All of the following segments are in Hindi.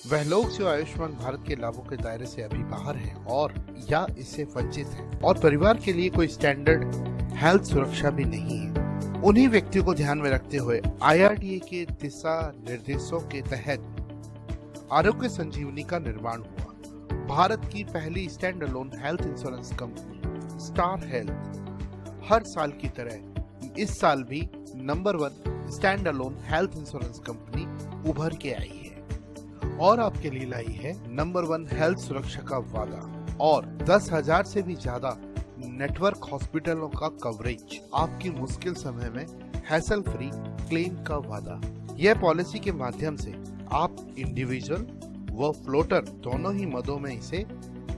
वह लोग जो आयुष्मान भारत के लाभों के दायरे से अभी बाहर हैं और या इससे वंचित हैं और परिवार के लिए कोई स्टैंडर्ड हेल्थ सुरक्षा भी नहीं है, उन्हीं व्यक्तियों को ध्यान में रखते हुए IRDA के दिशा निर्देशों के तहत आरोग्य संजीवनी का निर्माण हुआ। भारत की पहली stand alone health insurance company star health हर साल की तरह इस साल भी number 1 stand alone health insurance company उभर के आई है और आपके लिए लाई है नंबर 1 हेल्थ सुरक्षा का वादा और 10,000 से भी ज्यादा नेटवर्क हॉस्पिटलों का कवरेज, आपकी मुश्किल समय में हैसल फ्री क्लेम का वादा। यह पॉलिसी के माध्यम से आप इंडिविजुअल व फ्लोटर दोनों ही मदों में इसे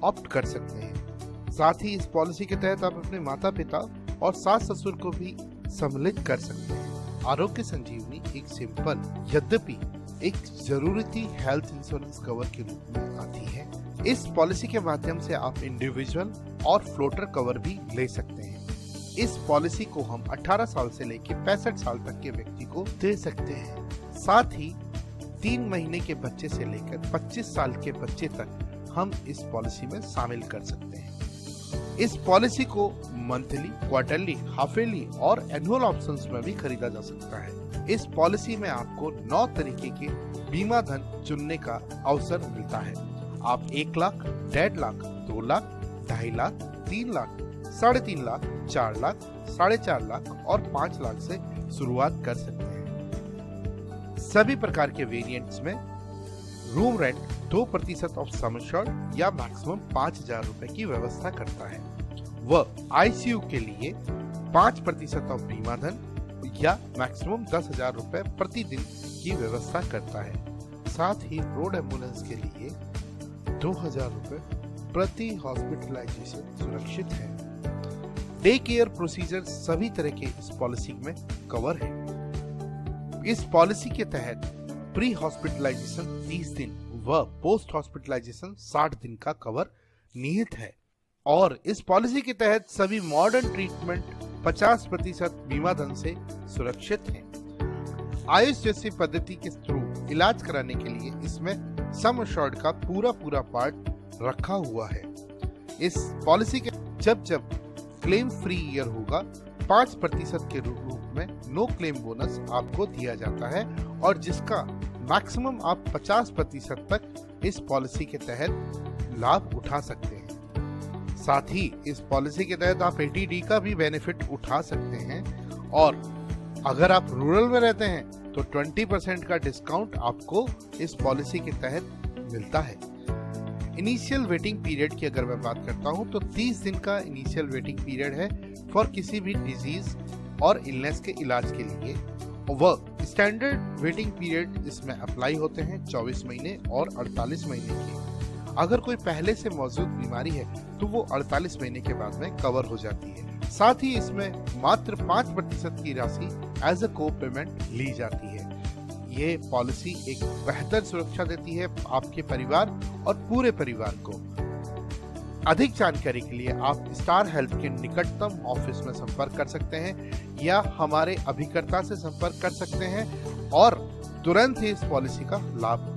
ऑप्ट कर सकते हैं। साथ ही इस पॉलिसी के तहत आप अपने माता पिता और सास ससुर को भी सम्मिलित कर सकते हैं। आरोग्य संजीवनी एक सिंपल यद्यपि एक जरूरती हेल्थ इंश्योरेंस कवर के रूप में आती है। इस पॉलिसी के माध्यम से आप इंडिविजुअल और फ्लोटर कवर भी ले सकते हैं। इस पॉलिसी को हम 18 साल से लेकर 65 साल तक के व्यक्ति को दे सकते हैं। साथ ही 3 महीने के बच्चे से लेकर 25 साल के बच्चे तक हम इस पॉलिसी में शामिल कर सकते हैं। इस पॉलिसी को मंथली, क्वार्टरली, हाफ ईयरली और एनुअल ऑप्शंस में भी खरीदा जा सकता है। इस पॉलिसी में आपको 9 तरीके के बीमा धन चुनने का अवसर मिलता है। आप 1 लाख, 1.5 लाख, 2 लाख, 2.5 लाख, 3 लाख, 3.5 लाख, 4 लाख, 4.5 लाख और 5 लाख से शुरुआत कर सकते हैं। सभी प्रकार के वेरिएंट्स में room rent 2% of sum assured या मैक्सिमम 5,000 रुपए की व्यवस्था करता है। वह ICU के लिए 5% ऑफ बीमा धन या मैक्सिमम 10,000 रुपए प्रतिदिन की व्यवस्था करता है। साथ ही रोड एम्बुलेंस के लिए 2,000 रुपए प्रति हॉस्पिटलाइजेशन सुरक्षित है। डे केयर प्रोसीजर सभी तरह के इस पॉलिसी में कवर है। इस पॉलिसी के तहत प्री हॉस्पिटलाइजेशन 30 दिन व पोस्ट हॉस्पिटलाइजेशन 60 दिन का कवर निहित है और इस पॉलिसी के तहत सभी मॉडर्न ट्रीटमेंट 50% बीमा धन से सुरक्षित है। आयुष जैसी पद्धति के थ्रू इलाज कराने के लिए इसमें सम एश्योर्ड का पूरा पार्ट रखा हुआ है। इस पॉलिसी के जब क्लेम फ्री ईयर होगा 5% के रूप में नो क्लेम बोनस आपको दिया जाता है और जिसका मैक्सिमम आप 50% तक इस पॉलिसी के तहत लाभ उठा सकते हैं। साथ ही इस पॉलिसी के तहत आप ATD का भी बेनिफिट उठा सकते हैं और अगर आप रूरल में रहते हैं तो 20% का डिस्काउंट आपको इस पॉलिसी के तहत मिलता है। इनिशियल वेटिंग पीरियड की अगर मैं बात करता हूं तो 30 दिन का इनिशियल वेटिंग पीरियड है फॉर किसी भी डिजीज और इलनेस के इलाज के लिए। वह स्टैंडर्ड वेटिंग पीरियड इसमें अप्लाई होते हैं 24 महीने और 48 महीने के। अगर कोई पहले से मौजूद बीमारी है तो वो 48 महीने के बाद में कवर हो जाती है। साथ ही इसमें मात्र 5% की राशि एज अ को पेमेंट ली जाती है। ये पॉलिसी एक बेहतर सुरक्षा देती है आपके परिवार और पूरे परिवार को। अधिक जानकारी के लिए आप स्टार हेल्थ के निकटतम ऑफिस में संपर्क कर सकते हैं या हमारे अभिकर्ता से संपर्क कर सकते हैं और तुरंत ही इस पॉलिसी का लाभ